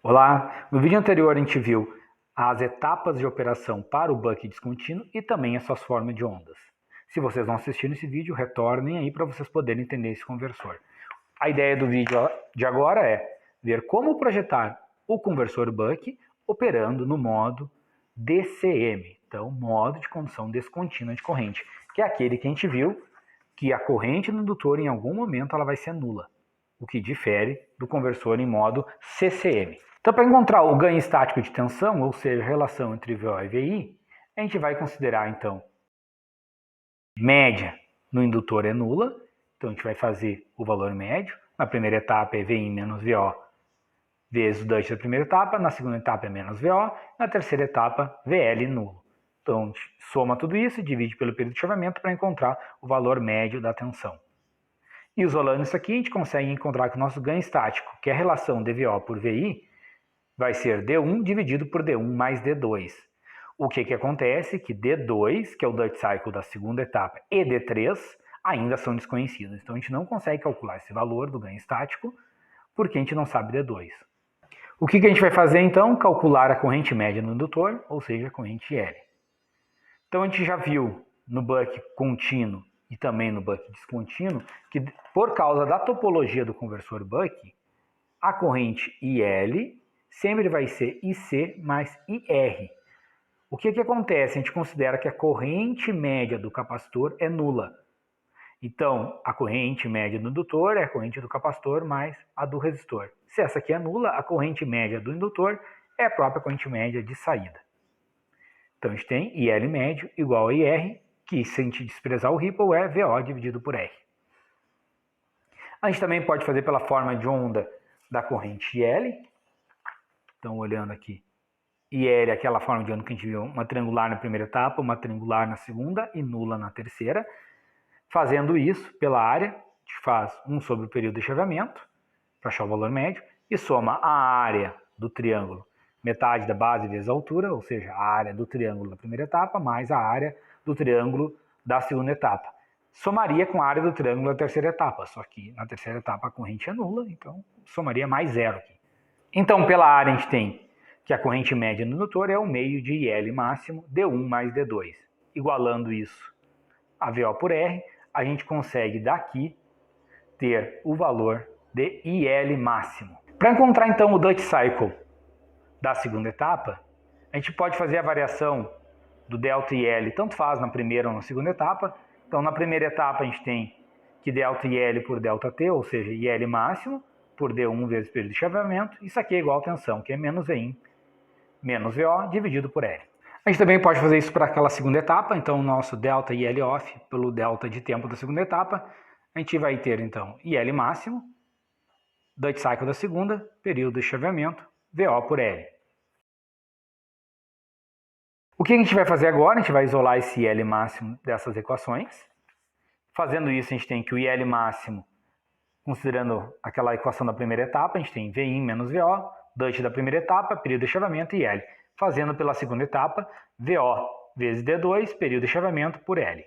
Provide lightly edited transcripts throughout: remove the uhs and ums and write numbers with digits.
Olá! No vídeo anterior a gente viu as etapas de operação para o buck descontínuo e também as suas formas de ondas. Se vocês não assistiram esse vídeo, retornem aí para vocês poderem entender esse conversor. A ideia do vídeo de agora é ver como projetar o conversor buck operando no modo DCM, então modo de condução descontínua de corrente, que é aquele que a gente viu que a corrente no indutor em algum momento ela vai ser nula, o que difere do conversor em modo CCM. Então, para encontrar o ganho estático de tensão, ou seja, a relação entre VO e VI, a gente vai considerar, então, média no indutor é nula, então a gente vai fazer o valor médio. Na primeira etapa é VI menos VO vezes o DUT da primeira etapa, na segunda etapa é menos VO, na terceira etapa VL nulo. Então, a gente soma tudo isso e divide pelo período de chaveamento para encontrar o valor médio da tensão. Isolando isso aqui, a gente consegue encontrar que o nosso ganho estático, que é a relação dVO por VI, vai ser D1 dividido por D1 mais D2. O que acontece? Que D2, que é o Dutch Cycle da segunda etapa, e D3 ainda são desconhecidos. Então a gente não consegue calcular esse valor do ganho estático porque a gente não sabe D2. O que a gente vai fazer então? Calcular a corrente média no indutor, ou seja, a corrente L. Então a gente já viu no buck contínuo e também no buck descontínuo que por causa da topologia do conversor buck, a corrente IL sempre vai ser IC mais IR. O que acontece? A gente considera que a corrente média do capacitor é nula. Então, a corrente média do indutor é a corrente do capacitor mais a do resistor. Se essa aqui é nula, a corrente média do indutor é a própria corrente média de saída. Então, a gente tem IL médio igual a IR, que se a gente desprezar o ripple é VO dividido por R. A gente também pode fazer pela forma de onda da corrente IL. Então, olhando aqui, IL é aquela forma de onda que a gente viu, uma triangular na primeira etapa, uma triangular na segunda e nula na terceira. Fazendo isso pela área, a gente faz 1 sobre o período de chaveamento, para achar o valor médio, e soma a área do triângulo, metade da base vezes a altura, ou seja, a área do triângulo da primeira etapa, mais a área do triângulo da segunda etapa. Somaria com a área do triângulo da terceira etapa, só que na terceira etapa a corrente é nula, então somaria mais zero aqui. Então, pela área a gente tem que a corrente média no indutor é o meio de IL máximo D1 mais D2. Igualando isso a VO por R, a gente consegue daqui ter o valor de IL máximo. Para encontrar então o Dutch Cycle da segunda etapa, a gente pode fazer a variação do delta IL, tanto faz na primeira ou na segunda etapa. Então, na primeira etapa a gente tem que delta IL por delta T, ou seja, IL máximo, por D1 vezes período de chaveamento. Isso aqui é igual a tensão, que é menos VIN menos VO dividido por L. A gente também pode fazer isso para aquela segunda etapa, então o nosso delta IL off pelo delta de tempo da segunda etapa, a gente vai ter então IL máximo, Dutch Cycle da segunda, período de chaveamento, VO por L. O que a gente vai fazer agora? A gente vai isolar esse IL máximo dessas equações. Fazendo isso, a gente tem que o IL máximo, considerando aquela equação da primeira etapa, a gente tem VI menos VO, Dutch da primeira etapa, período de chaveamento e L. Fazendo pela segunda etapa, VO vezes D2, período de chaveamento por L.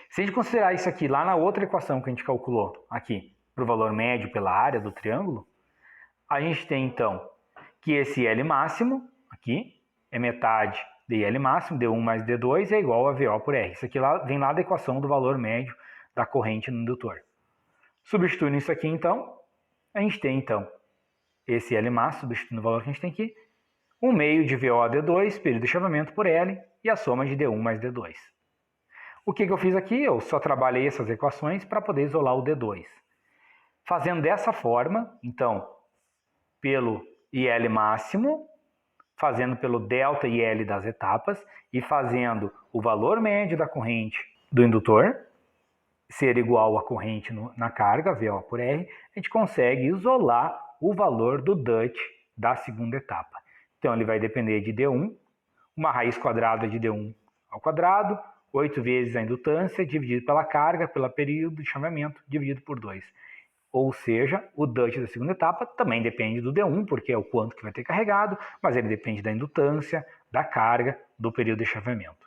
Se a gente considerar isso aqui lá na outra equação que a gente calculou aqui, para o valor médio pela área do triângulo, a gente tem então que esse L máximo, aqui, é metade de IL máximo, D1 mais D2 é igual a VO por R. Isso aqui vem lá da equação do valor médio da corrente no indutor. Substituindo isso aqui, então, a gente tem, então, esse L máximo, substituindo o valor que a gente tem aqui, 1 meio de VO D2, período de chaveamento por L, e a soma de D1 mais D2. O que eu fiz aqui? Eu só trabalhei essas equações para poder isolar o D2. Fazendo dessa forma, então, pelo IL máximo, fazendo pelo delta IL das etapas, e fazendo o valor médio da corrente do indutor, ser igual à corrente na carga, VO por R, a gente consegue isolar o valor do Dutch da segunda etapa. Então, ele vai depender de D1, uma raiz quadrada de D1 ao quadrado, 8 vezes a indutância, dividido pela carga, pelo período de chaveamento, dividido por 2. Ou seja, o Dutch da segunda etapa também depende do D1, porque é o quanto que vai ter carregado, mas ele depende da indutância, da carga, do período de chaveamento.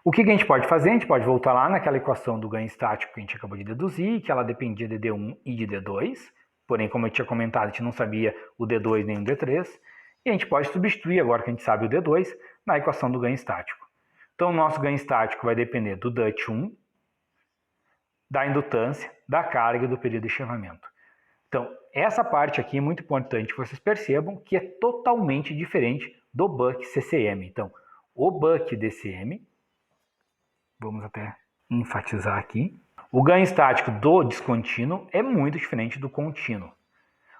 O que a gente pode fazer? A gente pode voltar lá naquela equação do ganho estático que a gente acabou de deduzir, que ela dependia de D1 e de D2. porém, como eu tinha comentado, a gente não sabia o D2 nem o D3, e a gente pode substituir, agora que a gente sabe o D2, na equação do ganho estático. Então, o nosso ganho estático vai depender do DUT 1, da indutância, da carga e do período de chaveamento. Então, essa parte aqui é muito importante que vocês percebam que é totalmente diferente do buck CCM. Então, o buck DCM, vamos até enfatizar aqui, o ganho estático do descontínuo é muito diferente do contínuo.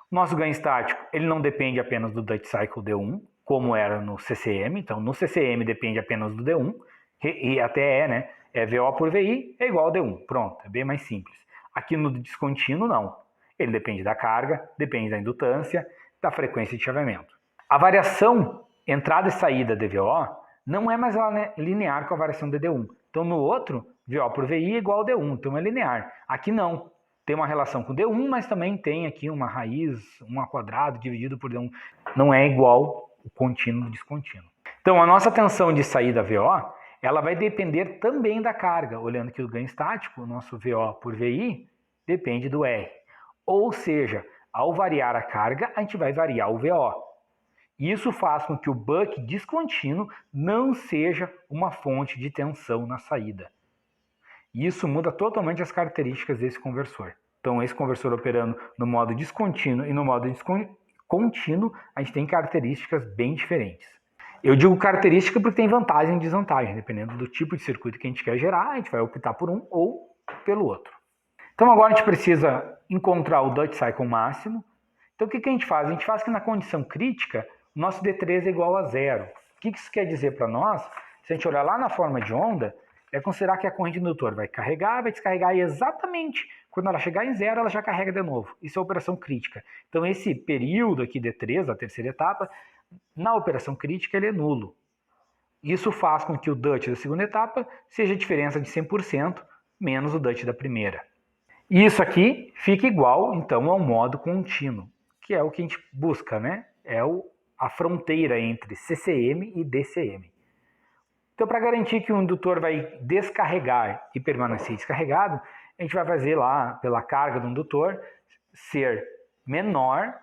O nosso ganho estático ele não depende apenas do Duty Cycle D1, como era no CCM. Então, no CCM depende apenas do D1, e até né? VO por VI é igual a D1. Pronto, é bem mais simples. Aqui no descontínuo, não. Ele depende da carga, depende da indutância, da frequência de chaveamento. A variação entrada e saída de VO não é mais linear com a variação de D1. Então, no outro, VO por VI é igual a D1, então é linear. Aqui não. Tem uma relação com D1, mas também tem aqui uma raiz, 1 ao quadrado dividido por D1. Não é igual o contínuo do descontínuo. Então, a nossa tensão de saída VO, ela vai depender também da carga. Olhando aqui o ganho estático, o nosso VO por VI depende do R. Ou seja, ao variar a carga, a gente vai variar o VO. Isso faz com que o buck descontínuo não seja uma fonte de tensão na saída. E isso muda totalmente as características desse conversor. Então, esse conversor operando no modo descontínuo e no modo contínuo, a gente tem características bem diferentes. Eu digo característica porque tem vantagem e desvantagem. Dependendo do tipo de circuito que a gente quer gerar, a gente vai optar por um ou pelo outro. Então, agora a gente precisa encontrar o Duty Cycle máximo. Então, o que a gente faz? A gente faz que na condição crítica, o nosso D3 é igual a zero. O que isso quer dizer para nós? Se a gente olhar lá na forma de onda, é considerar que a corrente indutor vai carregar, vai descarregar e exatamente quando ela chegar em zero, ela já carrega de novo. Isso é operação crítica. Então, esse período aqui D3, a terceira etapa, na operação crítica, ele é nulo. Isso faz com que o DUT da segunda etapa seja a diferença de 100% menos o DUT da primeira. Isso aqui fica igual, então, ao modo contínuo, que é o que a gente busca, né? É a fronteira entre CCM e DCM. Então, para garantir que o indutor vai descarregar e permanecer descarregado, a gente vai fazer lá, pela carga do indutor, ser menor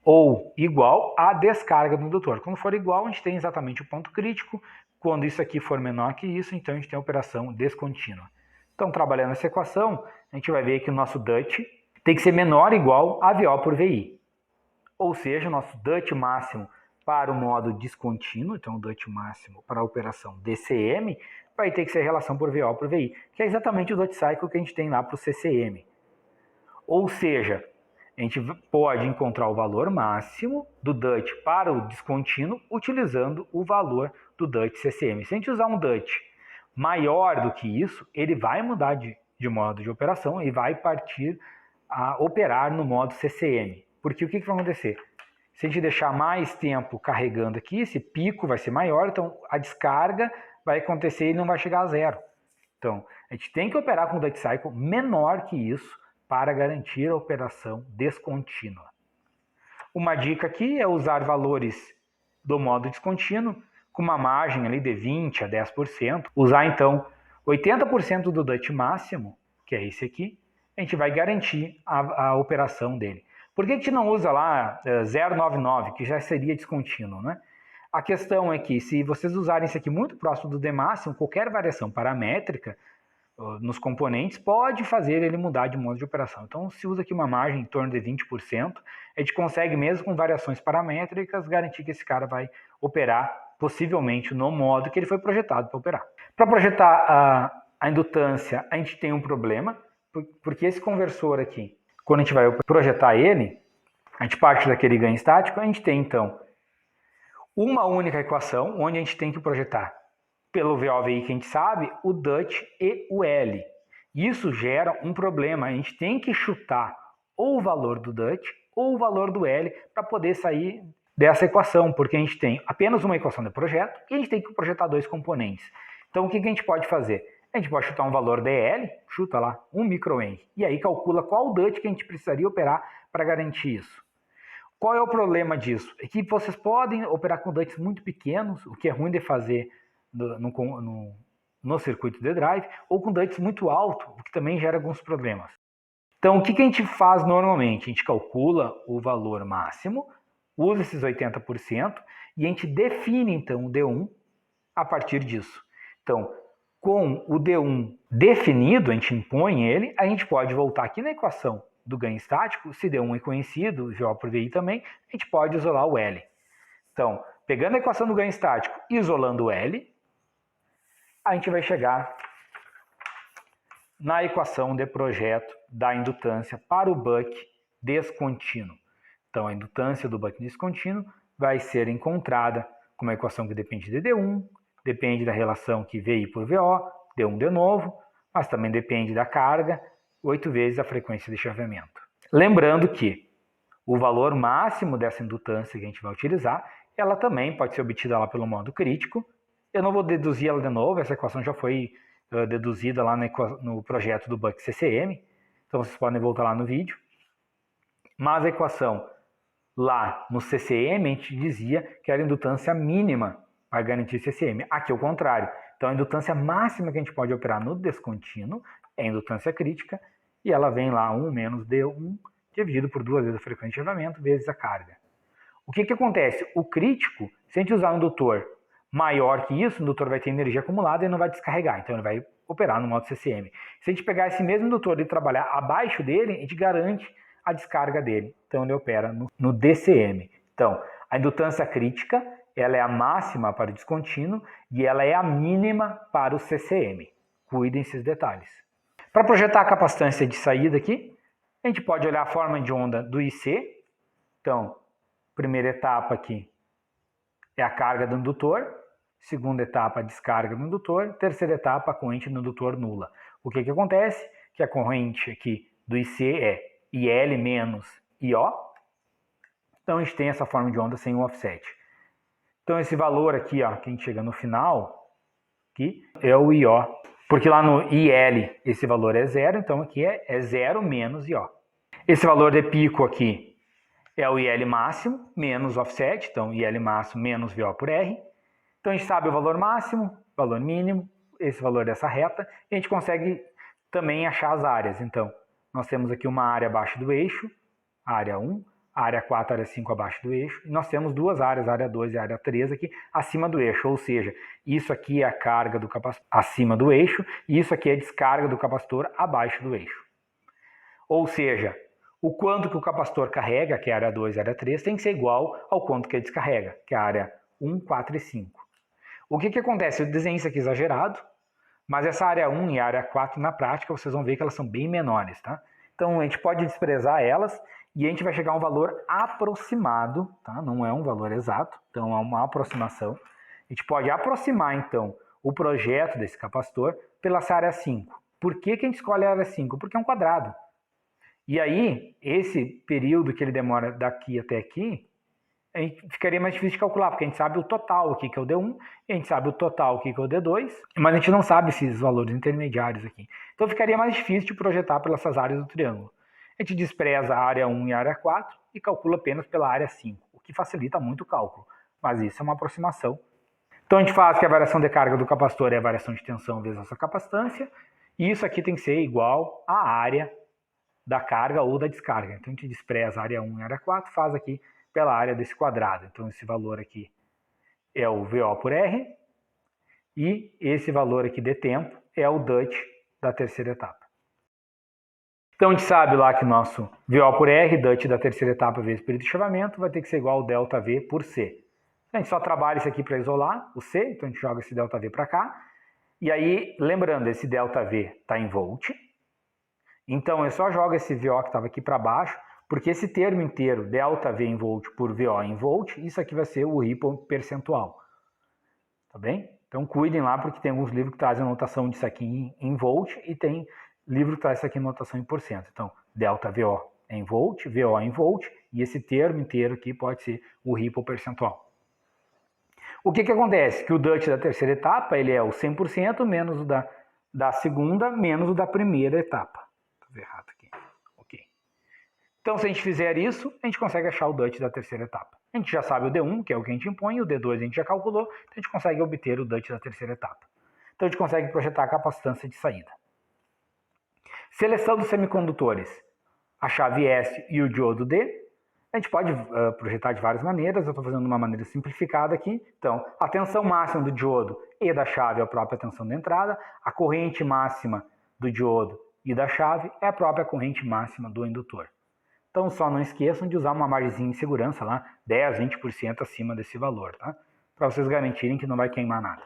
ou igual à descarga do indutor. Quando for igual, a gente tem exatamente o ponto crítico. Quando isso aqui for menor que isso, então a gente tem a operação descontínua. Então, trabalhando essa equação, a gente vai ver que o nosso DUT tem que ser menor ou igual a VO por VI. Ou seja, o nosso DUT máximo para o modo descontínuo, então o DUT máximo para a operação DCM, vai ter que ser relação por VO por VI, que é exatamente o DUT Cycle que a gente tem lá para o CCM. Ou seja, a gente pode encontrar o valor máximo do DUT para o descontínuo utilizando o valor do DUT CCM. Se a gente usar um DUT maior do que isso, ele vai mudar de modo de operação e vai partir a operar no modo CCM. Porque o que vai acontecer? Se a gente deixar mais tempo carregando aqui, esse pico vai ser maior, então a descarga vai acontecer e não vai chegar a zero. Então, a gente tem que operar com o Duty Cycle menor que isso para garantir a operação descontínua. Uma dica aqui é usar valores do modo descontínuo com uma margem ali de 20% a 10%. Usar, então, 80% do DUT máximo, que é esse aqui, a gente vai garantir a operação dele. Por que a gente não usa lá 0,99, que já seria descontínuo, né? A questão é que se vocês usarem isso aqui muito próximo do D máximo, qualquer variação paramétrica nos componentes pode fazer ele mudar de modo de operação. Então, se usa aqui uma margem em torno de 20%, a gente consegue, mesmo com variações paramétricas, garantir que esse cara vai operar possivelmente no modo que ele foi projetado para operar. Para projetar a indutância, a gente tem um problema, porque esse conversor aqui, quando a gente vai projetar ele, a gente parte daquele ganho estático, a gente tem, então, uma única equação, onde a gente tem que projetar, pelo VO/VI que a gente sabe, o DUT e o L. Isso gera um problema, a gente tem que chutar ou o valor do DUT ou o valor do L para poder sair dessa equação, porque a gente tem apenas uma equação de projeto e a gente tem que projetar dois componentes. Então, o que a gente pode fazer? A gente pode chutar um valor DL, chuta lá 1 microhenry, e aí calcula qual DUT que a gente precisaria operar para garantir isso. Qual é o problema disso? É que vocês podem operar com DUTs muito pequenos, o que é ruim de fazer no circuito de drive, ou com DUTs muito alto, o que também gera alguns problemas. Então, o que a gente faz normalmente? A gente calcula o valor máximo, usa esses 80% e a gente define, então, o D1 a partir disso. Então, com o D1 definido, a gente impõe ele, a gente pode voltar aqui na equação do ganho estático, se D1 é conhecido, VO por VI também, a gente pode isolar o L. Então, pegando a equação do ganho estático e isolando o L, a gente vai chegar na equação de projeto da indutância para o buck descontínuo. Então, a indutância do buck descontínuo vai ser encontrada com uma equação que depende de D1, depende da relação que VI por VO, D1 de novo, mas também depende da carga, 8 vezes a frequência de chaveamento. Lembrando que o valor máximo dessa indutância que a gente vai utilizar, ela também pode ser obtida lá pelo modo crítico. Eu não vou deduzir ela de novo, essa equação já foi deduzida lá no projeto do buck CCM, então vocês podem voltar lá no vídeo. Mas a equação lá no CCM, a gente dizia que era a indutância mínima para garantir CCM. Aqui é o contrário. Então a indutância máxima que a gente pode operar no descontínuo é a indutância crítica, e ela vem lá 1 menos D1, dividido por 2 vezes a frequência de chaveamento, vezes a carga. O que acontece? O crítico, se a gente usar um indutor maior que isso, o indutor vai ter energia acumulada e não vai descarregar, então ele vai operar no modo CCM. Se a gente pegar esse mesmo indutor e trabalhar abaixo dele, a gente garante a descarga dele, então ele opera no DCM. Então, a indutância crítica, ela é a máxima para o descontínuo e ela é a mínima para o CCM. Cuidem desses detalhes. Para projetar a capacitância de saída aqui, a gente pode olhar a forma de onda do IC. Então, primeira etapa aqui é a carga do indutor, segunda etapa a descarga do indutor, terceira etapa a corrente do indutor nula. O que acontece? Que a corrente aqui do IC é IL menos IO, então a gente tem essa forma de onda sem o offset. Então esse valor aqui, ó, que a gente chega no final, aqui, é o IO, porque lá no IL esse valor é zero, então aqui é zero menos IO. Esse valor de pico aqui é o IL máximo menos offset, então IL máximo menos VO por R. Então a gente sabe o valor máximo, valor mínimo, esse valor dessa reta, e a gente consegue também achar as áreas. Então, nós temos aqui uma área abaixo do eixo, área 1, área 4, área 5 abaixo do eixo, e nós temos duas áreas, área 2 e área 3 aqui acima do eixo, ou seja, isso aqui é a carga do capacitor acima do eixo, e isso aqui é a descarga do capacitor abaixo do eixo. Ou seja, o quanto que o capacitor carrega, que é a área 2 e a área 3, tem que ser igual ao quanto que ele descarrega, que é a área 1, 4 e 5. O que acontece? Eu desenhei isso aqui exagerado, mas essa área 1 e a área 4, na prática, vocês vão ver que elas são bem menores, tá? Então, a gente pode desprezar elas e a gente vai chegar a um valor aproximado, tá? Não é um valor exato, então é uma aproximação. A gente pode aproximar, então, o projeto desse capacitor pela essa área 5. Por que a gente escolhe a área 5? Porque é um quadrado. E aí, esse período que ele demora daqui até aqui, a gente ficaria mais difícil de calcular, porque a gente sabe o total aqui, que é o D1, e a gente sabe o total aqui, que é o D2, mas a gente não sabe esses valores intermediários aqui. Então ficaria mais difícil de projetar pelas áreas do triângulo. A gente despreza a área 1 e a área 4 e calcula apenas pela área 5, o que facilita muito o cálculo, mas isso é uma aproximação. Então a gente faz que a variação de carga do capacitor é a variação de tensão vezes a sua capacitância, e isso aqui tem que ser igual à área da carga ou da descarga. Então a gente despreza a área 1 e a área 4, faz aqui pela área desse quadrado. Então esse valor aqui é o VO por R, e esse valor aqui de tempo é o DUT da terceira etapa. Então a gente sabe lá que nosso VO por R, DUT da terceira etapa vezes período de chavamento, vai ter que ser igual ao ΔV por C. A gente só trabalha isso aqui para isolar o C, então a gente joga esse ΔV para cá. E aí, lembrando, esse ΔV está em volt. Então eu só jogo esse VO que estava aqui para baixo, porque esse termo inteiro, ΔV em volt por VO em volt, isso aqui vai ser o ripple percentual. Tá bem? Então cuidem lá, porque tem alguns livros que trazem a notação disso aqui em volt, e tem livro que traz isso aqui em notação em porcento. Então, ΔVO é em volt, VO em volt, e esse termo inteiro aqui pode ser o ripple percentual. O que acontece? Que o DUT da terceira etapa, ele é o 100% menos o da segunda, menos o da primeira etapa. Estou errado aqui. Ok. Então, se a gente fizer isso, a gente consegue achar o DUT da terceira etapa. A gente já sabe o D1, que é o que a gente impõe, e o D2 a gente já calculou, então a gente consegue obter o DUT da terceira etapa. Então, a gente consegue projetar a capacitância de saída. Seleção dos semicondutores, a chave S e o diodo D. A gente pode projetar de várias maneiras, eu estou fazendo de uma maneira simplificada aqui. Então, a tensão máxima do diodo e da chave é a própria tensão da entrada, a corrente máxima do diodo e da chave é a própria corrente máxima do indutor. Então, só não esqueçam de usar uma margem de segurança lá, 10, 20% acima desse valor, tá? Para vocês garantirem que não vai queimar nada.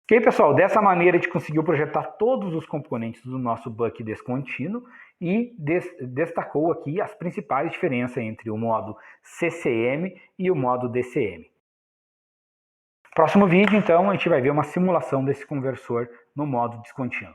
Ok, pessoal? Dessa maneira a gente conseguiu projetar todos os componentes do nosso buck descontínuo e destacou aqui as principais diferenças entre o modo CCM e o modo DCM. Próximo vídeo, então, a gente vai ver uma simulação desse conversor no modo descontínuo.